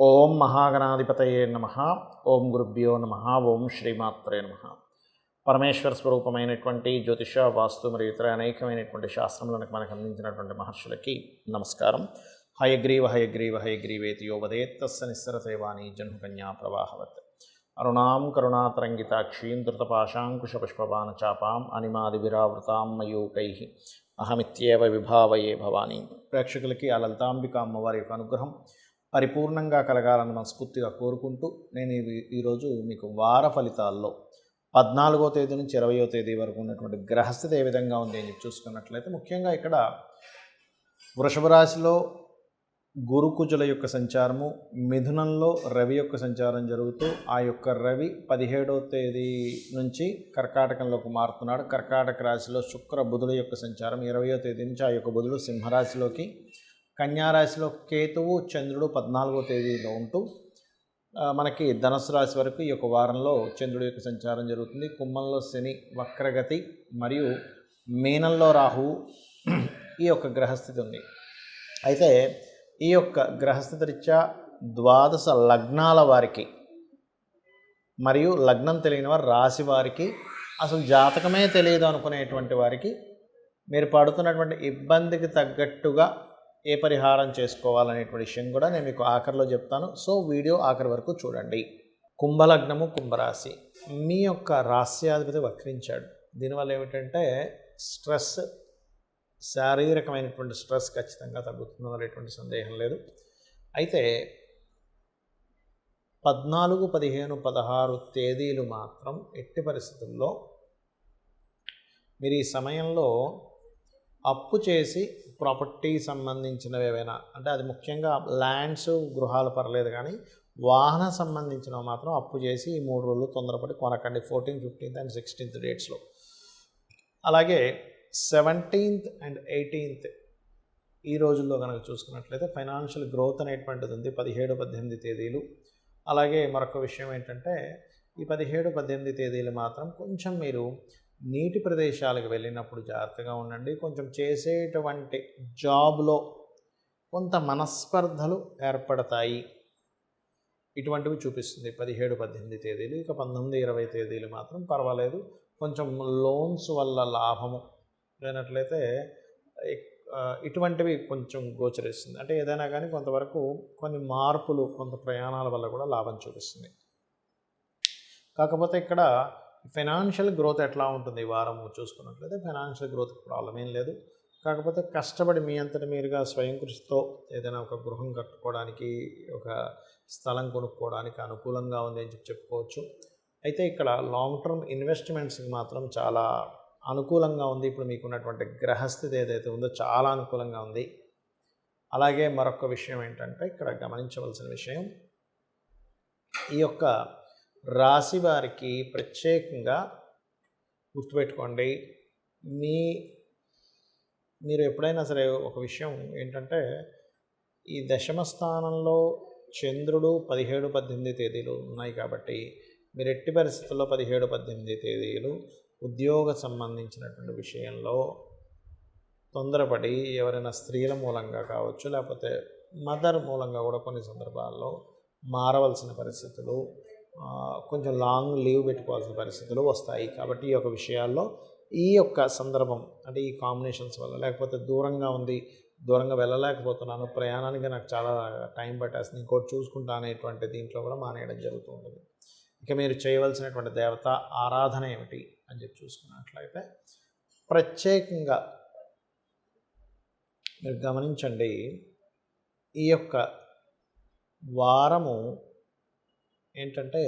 ఓం మహాగణాధిపతయే నమః. ఓం గురుభ్యో నమః. ఓం శ్రీమాత్రే నమః. పరమేశ్వర స్వరూపమైనటువంటి జ్యోతిష, వాస్తు మరియు ఇతర అనేకమైనటువంటి శాస్త్రములను మనకు అందించినటువంటి మహర్షులకి నమస్కారం. హయగ్రీవ హయగ్రీవ హయగ్రీవేతి యో వదేత్తస్స నిస్సరతేవాణి జన్మకన్యా ప్రవాహవత్. అరుణాం కరుణాతరంగితాక్షీం ధృతపాశాంకుశపుష్పబాణచాపాం అనిమాదివిరావృతాం మయూకై అహమిత్యేవ విభావయే భవానీ. ప్రేక్షకులకి ఆ లలితాంబిక అమ్మవారి యొక్క అనుగ్రహం పరిపూర్ణంగా కలగాలని మనస్ఫూర్తిగా కోరుకుంటూ నేను ఈరోజు మీకు వార ఫలితాల్లో 14వ తేదీ నుంచి 20వ తేదీ వరకు ఉన్నటువంటి గ్రహస్థితి ఏ విధంగా ఉంది అని చూసుకున్నట్లయితే, ముఖ్యంగా ఇక్కడ వృషభ రాశిలో గురుకుజుల యొక్క సంచారము, మిథునంలో రవి యొక్క సంచారం జరుగుతూ ఆ యొక్క రవి 17వ తేదీ నుంచి కర్కాటకంలోకి మారుతున్నాడు. కర్కాటక రాశిలో శుక్ర బుధుల యొక్క సంచారం 20వ తేదీ నుంచి ఆ యొక్క బుధుడు సింహరాశిలోకి, కన్యారాశిలో కేతువు చంద్రుడు 14వ తేదీలో ఉంటూ మనకి ధనుసు రాశి వరకు ఈ యొక్క వారంలో చంద్రుడి యొక్క సంచారం జరుగుతుంది. కుంభంలో శని వక్రగతి మరియు మీనంలో రాహువు ఈ యొక్క గ్రహస్థితి ఉంది. అయితే ఈ యొక్క గ్రహస్థితి రీత్యా ద్వాదశ లగ్నాల వారికి మరియు లగ్నం తెలియని వారు, రాశి వారికి, అసలు జాతకమే తెలియదు అనుకునేటువంటి వారికి మీరు పడుతున్నటువంటి ఇబ్బందికి తగ్గట్టుగా ఏ పరిహారం చేసుకోవాలనేటువంటి విషయం కూడా నేను మీకు ఆఖరిలో చెప్తాను. సో వీడియో ఆఖరి వరకు చూడండి. కుంభలగ్నము, కుంభరాశి. మీ యొక్క రాశ్యాధిపతి వక్రించాడు. దీనివల్ల ఏమిటంటే స్ట్రెస్, శారీరకమైనటువంటి స్ట్రెస్ ఖచ్చితంగా తగ్గుతుంది అనేటువంటి సందేహం లేదు. అయితే 14, 15, 16 తేదీలు మాత్రం ఎట్టి పరిస్థితుల్లో మీరు ఈ సమయంలో అప్పు చేసి ప్రాపర్టీ సంబంధించినవి ఏవైనా, అంటే అది ముఖ్యంగా ల్యాండ్స్, గృహాలు పర్లేదు, కానీ వాహన సంబంధించినవి మాత్రం అప్పు చేసి ఈ 3 రోజులు తొందరపడి కొనకండి. 14th, 15th and 16th డేట్స్లో. అలాగే 17th and 18th ఈ రోజుల్లో కనుక చూసుకున్నట్లయితే ఫైనాన్షియల్ గ్రోత్ అనేటువంటిది ఉంది. 17, 18 తేదీలు. అలాగే మరొక విషయం ఏంటంటే ఈ 17, 18 తేదీలు మాత్రం కొంచెం మీరు నీటి ప్రదేశాలకు వెళ్ళినప్పుడు జాగ్రత్తగా ఉండండి. కొంచెం చేసేటువంటి జాబ్లో కొంత మనస్పర్ధలు ఏర్పడతాయి, ఇటువంటివి చూపిస్తుంది 17, 18 తేదీలు. ఇక 19, 20 తేదీలు మాత్రం పర్వాలేదు. కొంచెం లోన్స్ వల్ల లాభము లేనట్లయితే ఇటువంటివి కొంచెం గోచరిస్తుంది. అంటే ఏదైనా కానీ కొంతవరకు కొన్ని మార్పులు, కొంత ప్రయాణాల వల్ల కూడా లాభం చూపిస్తుంది. కాకపోతే ఇక్కడ ఫైనాన్షియల్ గ్రోత్ ఎట్లా ఉంటుంది ఈ వారం చూసుకున్నట్లయితే ఫైనాన్షియల్ గ్రోత్కి ప్రాబ్లం ఏం లేదు. కాకపోతే కష్టపడి మీ అంతటి మీరుగా స్వయం కృషితో ఏదైనా ఒక గృహం కట్టుకోవడానికి, ఒక స్థలం కొనుక్కోవడానికి అనుకూలంగా ఉంది అని చెప్పుకోవచ్చు. అయితే ఇక్కడ లాంగ్ టర్మ్ ఇన్వెస్ట్మెంట్స్కి మాత్రం చాలా అనుకూలంగా ఉంది. ఇప్పుడు మీకున్నటువంటి గ్రహస్థితి ఏదైతే ఉందో చాలా అనుకూలంగా ఉంది. అలాగే మరొక విషయం ఏంటంటే ఇక్కడ గమనించవలసిన విషయం, ఈ యొక్క రాశి వారికి ప్రత్యేకంగా గుర్తుపెట్టుకోండి, మీరు ఎప్పుడైనా సరే ఒక విషయం ఏంటంటే ఈ దశమ స్థానంలో చంద్రుడు 17, 18 తేదీలు ఉన్నాయి కాబట్టి మీరు ఎట్టి పరిస్థితుల్లో 17, 18 తేదీలు ఉద్యోగ సంబంధించినటువంటి విషయంలో తొందరపడి ఎవరైనా స్త్రీల మూలంగా కావచ్చు, లేకపోతే మదర్ మూలంగా కూడా కొన్ని సందర్భాల్లో మారవలసిన పరిస్థితులు, కొంచెం లాంగ్ లీవ్ పెట్టుకోవాల్సిన పరిస్థితులు వస్తాయి. కాబట్టి ఈ యొక్క విషయాల్లో ఈ యొక్క సందర్భం, అంటే ఈ కాంబినేషన్స్ వల్ల, లేకపోతే దూరంగా వెళ్ళలేకపోతున్నాను, ప్రయాణానికి నాకు చాలా టైం పట్టేస్తుంది, ఇంకోటి చూసుకుంటా అనేటువంటి దీంట్లో కూడా మానేయడం జరుగుతూ ఉంటుంది. ఇక మీరు చేయవలసినటువంటి దేవత ఆరాధన ఏమిటి అని చూసుకున్నట్లయితే ప్రత్యేకంగా మీరు గమనించండి, ఈ యొక్క వారము ఏంటంటే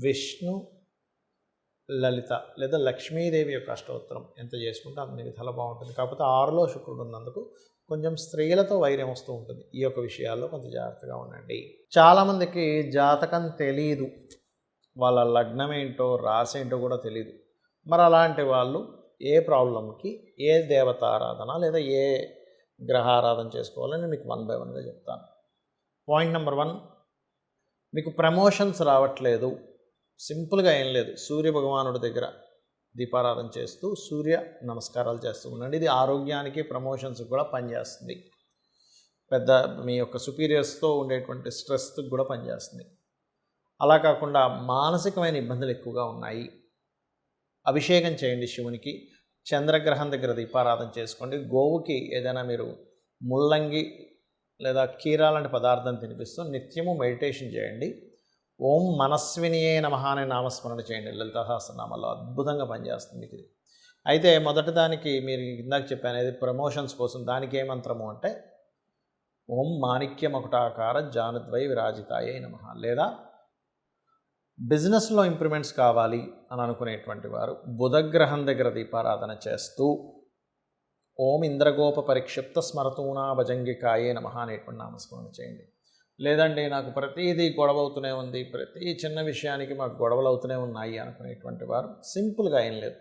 విష్ణు లలిత లేదా లక్ష్మీదేవి యొక్క అష్టోత్తరం ఎంత చేసుకుంటే అన్ని విధాలు బాగుంటుంది. కాకపోతే 6లో శుక్రుడు ఉన్నందుకు కొంచెం స్త్రీలతో వైర్యం వస్తూ ఉంటుంది. ఈ యొక్క విషయాల్లో కొంత జాగ్రత్తగా ఉండండి. చాలామందికి జాతకం తెలీదు, వాళ్ళ లగ్నం ఏంటో రాశి ఏంటో కూడా తెలియదు. మరి అలాంటి వాళ్ళు ఏ ప్రాబ్లంకి ఏ దేవత ఆరాధన లేదా ఏ గ్రహ ఆరాధన చేసుకోవాలని మీకు 1 by 1గా చెప్తాను. పాయింట్ నెంబర్ 1, మీకు ప్రమోషన్స్ రావట్లేదు, సింపుల్గా ఏం లేదు, సూర్య భగవానుడి దగ్గర దీపారాధన చేస్తూ సూర్య నమస్కారాలు చేస్తూ ఉండండి. ఇది ఆరోగ్యానికి, ప్రమోషన్స్కి కూడా పనిచేస్తుంది. పెద్ద మీ యొక్క సుపీరియర్స్తో ఉండేటువంటి స్ట్రెస్కి కూడా పనిచేస్తుంది. అలా కాకుండా మానసికమైన ఇబ్బందులు ఎక్కువగా ఉన్నాయి, అభిషేకం చేయండి శివునికి. చంద్రగ్రహం దగ్గర దీపారాధన చేసుకోండి. గోవుకి ఏదైనా మీరు ముల్లంగి లేదా కీరా లాంటి పదార్థం తినిపిస్తూ నిత్యము మెడిటేషన్ చేయండి. ఓం మనస్వినియే నమః అనే నామస్మరణ చేయండి. లలితా సహస్రనామాల్లో అద్భుతంగా పనిచేస్తుంది మీకు ఇది. అయితే మొదటి దానికి మీరు ఇందాక చెప్పాను, ఇది ప్రమోషన్స్ కోసం. దానికి ఏ మంత్రము అంటే ఓం మాణిక్యమకుటాకార జానుద్వై విరాజితాయే నమః. లేదా బిజినెస్లో ఇంప్రూవ్మెంట్స్ కావాలి అని అనుకునేటువంటి వారు బుధగ్రహం దగ్గర దీపారాధన చేస్తూ ఓం ఇంద్రగోప పరిక్షిప్త స్మరతూనా భజంగికాయే నమః అనేటువంటి నామస్మరణ చేయండి. లేదండి నాకు ప్రతిదీ గొడవ అవుతూనే ఉంది, ప్రతి చిన్న విషయానికి మాకు గొడవలు అవుతూనే ఉన్నాయి అనుకునేటువంటి వారు సింపుల్గా ఏం లేదు,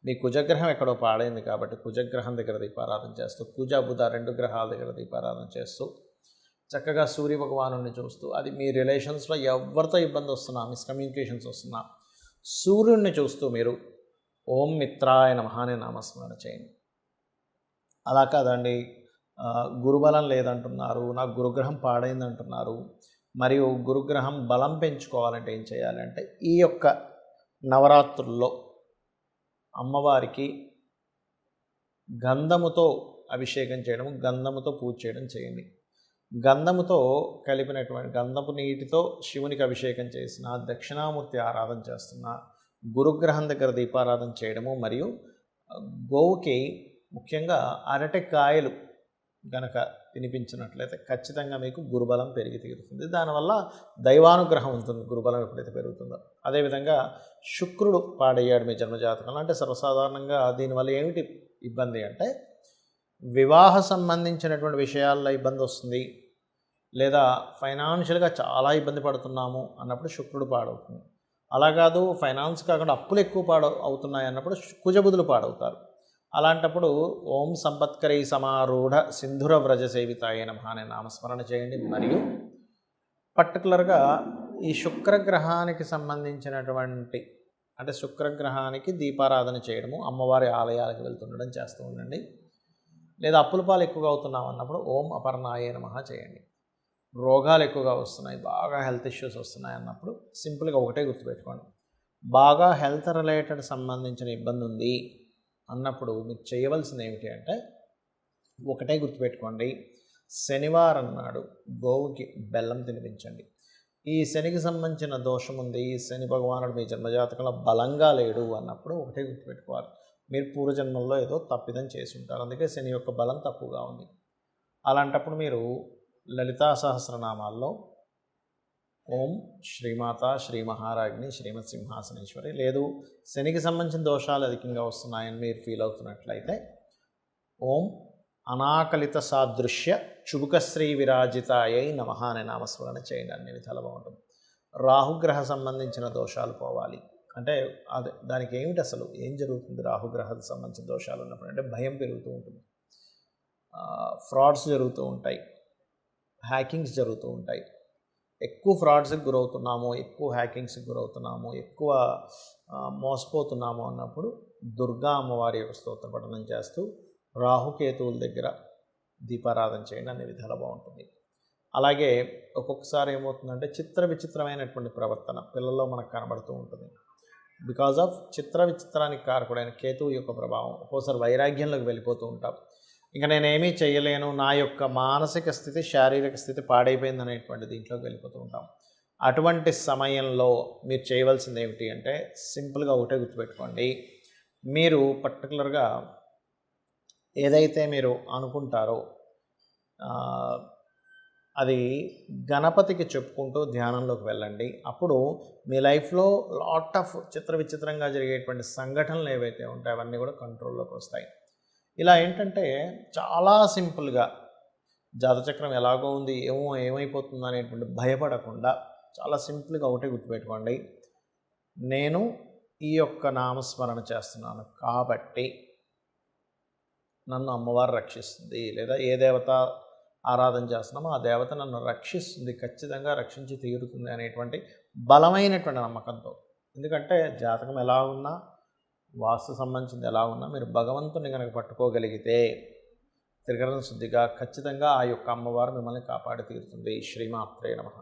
మీ కుజగ్రహం ఎక్కడో పాడైంది కాబట్టి కుజగ్రహం దగ్గర దీపారాధన చేస్తూ, కుజ బుధ 2 గ్రహాల దగ్గర దీపారాధన చేస్తూ చక్కగా సూర్య భగవాను చూస్తూ, అది మీ రిలేషన్స్లో ఎవరితో ఇబ్బంది వస్తున్నా, మిస్కమ్యూనికేషన్స్ వస్తున్నా సూర్యుడిని చూస్తూ మీరు ఓం మిత్రాయ నమః అనే నామస్మరణ చేయండి. అలా కాదండి, గురుబలం లేదంటున్నారు, నాకు గురుగ్రహం పాడైందంటున్నారు, మరియు గురుగ్రహం బలం పెంచుకోవాలంటే ఏం చేయాలంటే ఈ యొక్క నవరాత్రుల్లో అమ్మవారికి గంధముతో అభిషేకం చేయడం, గంధముతో పూజ చేయడం చేయండి. గంధముతో కలిపినటువంటి గంధపు నీటితో శివునికి అభిషేకం చేసిన, దక్షిణామూర్తి ఆరాధన చేస్తున్న, గురుగ్రహం దగ్గర దీపారాధన చేయడము, మరియు గోవుకి ముఖ్యంగా అరటికాయలు కనుక తినిపించినట్లయితే ఖచ్చితంగా మీకు గురుబలం పెరిగి తీరుతుంది. దానివల్ల దైవానుగ్రహం ఉంటుంది గురుబలం ఎప్పుడైతే పెరుగుతుందో. అదేవిధంగా శుక్రుడు పాడయ్యాడు మీ జన్మజాతకంలో అంటే సర్వసాధారణంగా దీనివల్ల ఏమిటి ఇబ్బంది అంటే వివాహ సంబంధించినటువంటి విషయాల్లో ఇబ్బంది వస్తుంది, లేదా ఫైనాన్షియల్గా చాలా ఇబ్బంది పడుతున్నాము అన్నప్పుడు శుక్రుడు పాడవుతుంది. అలా కాదు ఫైనాన్స్ కాకుండా అప్పులు ఎక్కువ అవుతున్నాయి అన్నప్పుడు కుజబుధులు పాడవుతారు. అలాంటప్పుడు ఓం సంపత్కరీ సమారూఢ సింధుర వ్రజ సేవితాయ నమః అనే నామస్మరణ చేయండి. మరియు పర్టికులర్గా ఈ శుక్రగ్రహానికి సంబంధించినటువంటి అంటే శుక్రగ్రహానికి దీపారాధన చేయడము, అమ్మవారి ఆలయాలకు వెళ్తుండడం చేస్తూ ఉండండి. లేదా అప్పుల పాలు ఎక్కువగా అవుతున్నాం అన్నప్పుడు ఓం అపర్ణాయే నమః చేయండి. రోగాలు ఎక్కువగా వస్తున్నాయి, బాగా హెల్త్ ఇష్యూస్ వస్తున్నాయి అన్నప్పుడు సింపుల్గా ఒకటే గుర్తుపెట్టుకోండి, బాగా హెల్త్ రిలేటెడ్ సంబంధించిన ఇబ్బంది ఉంది అన్నప్పుడు మీరు చేయవలసింది ఏమిటి అంటే ఒకటే గుర్తుపెట్టుకోండి, శనివారం నాడు గోవుకి బెల్లం తినిపించండి. ఈ శనికి సంబంధించిన దోషం ఉంది, ఈ శని భగవానుడు మీ జన్మజాతకంలో బలంగా లేడు అన్నప్పుడు ఒకటే గుర్తుపెట్టుకోవాలి, మీరు పూర్వజన్మల్లో ఏదో తప్పిదం చేసి ఉంటారు, అందుకే శని యొక్క బలం తక్కువగా ఉంది. అలాంటప్పుడు మీరు లలితా సహస్రనామాల్లో ఓం శ్రీమాత శ్రీ మహారాజ్ని శ్రీమత్ సింహాసనేశ్వరి, లేదు శనికి సంబంధించిన దోషాలు అధికంగా వస్తున్నాయని మీరు ఫీల్ అవుతున్నట్లయితే ఓం అనాకలిత సాదృశ్య చుబుకశ్రీ విరాజితాయై నమః అనే నామస్మరణ చేయండి. అన్ని విధాలు బాగుంటుంది. రాహుగ్రహ సంబంధించిన దోషాలు పోవాలి అంటే దానికి ఏమిటి, అసలు ఏం జరుగుతుంది రాహుగ్రహానికి సంబంధించిన దోషాలు ఉన్నప్పుడు అంటే భయం పెరుగుతూ ఉంటుంది, ఫ్రాడ్స్ జరుగుతూ ఉంటాయి, హ్యాకింగ్స్ జరుగుతూ ఉంటాయి. ఎక్కువ ఫ్రాడ్స్కి గురవుతున్నాము, ఎక్కువ హ్యాకింగ్స్కి గురవుతున్నాము, ఎక్కువ మోసపోతున్నాము అన్నప్పుడు దుర్గా అమ్మవారి యొక్క స్తోత్ర పఠనం చేస్తూ రాహుకేతువుల దగ్గర దీపారాధన చేయండి. అన్ని విధాలు బాగుంటుంది. అలాగే ఒక్కొక్కసారి ఏమవుతుందంటే చిత్ర విచిత్రమైనటువంటి ప్రవర్తన పిల్లల్లో మనకు కనబడుతూ ఉంటుంది. బికాజ్ ఆఫ్ చిత్ర విచిత్రానికి కారకుడైన కేతువు యొక్క ప్రభావం ఒక్కోసారి వైరాగ్యంలోకి వెళ్ళిపోతూ ఉంటాం. ఇంకా నేనేమీ చేయలేను, నా యొక్క మానసిక స్థితి శారీరక స్థితి పాడైపోయింది అనేటువంటి దీంట్లోకి వెళ్ళిపోతూ ఉంటాం. అటువంటి సమయంలో మీరు చేయవలసింది ఏమిటి అంటే సింపుల్గా ఒకటే గుర్తుపెట్టుకోండి, మీరు పర్టికులర్గా ఏదైతే మీరు అనుకుంటారో అది గణపతికి చెప్పుకుంటూ ధ్యానంలోకి వెళ్ళండి. అప్పుడు మీ లైఫ్లో లాట్ ఆఫ్ చిత్ర విచిత్రంగా జరిగేటువంటి సంఘటనలు ఏవైతే ఉంటాయో అవన్నీ కూడా కంట్రోల్లోకి వస్తాయి. ఇలా ఏంటంటే చాలా సింపుల్గా జాతచక్రం ఎలాగో ఉంది ఏమైపోతుందో అనేటువంటి భయపడకుండా చాలా సింపుల్గా ఒకటే గుర్తుపెట్టుకోండి, నేను ఈ యొక్క నామస్మరణ చేస్తున్నాను కాబట్టి నన్ను అమ్మవారు రక్షిస్తుంది, లేదా ఏ దేవత ఆరాధన చేస్తున్నామో ఆ దేవత నన్ను రక్షిస్తుంది, ఖచ్చితంగా రక్షించి తీరుతుంది అనేటువంటి బలమైనటువంటి నమ్మకంతో. ఎందుకంటే జాతకం ఎలా ఉన్నా, వాస్తు సంబంధించింది ఎలా ఉన్నా, మీరు భగవంతుని కనుక పట్టుకోగలిగితే త్రికరణ శుద్ధిగా ఖచ్చితంగా ఆ యొక్క అమ్మవారు మిమ్మల్ని కాపాడి తీరుతుంది. శ్రీమాత్రే నమః.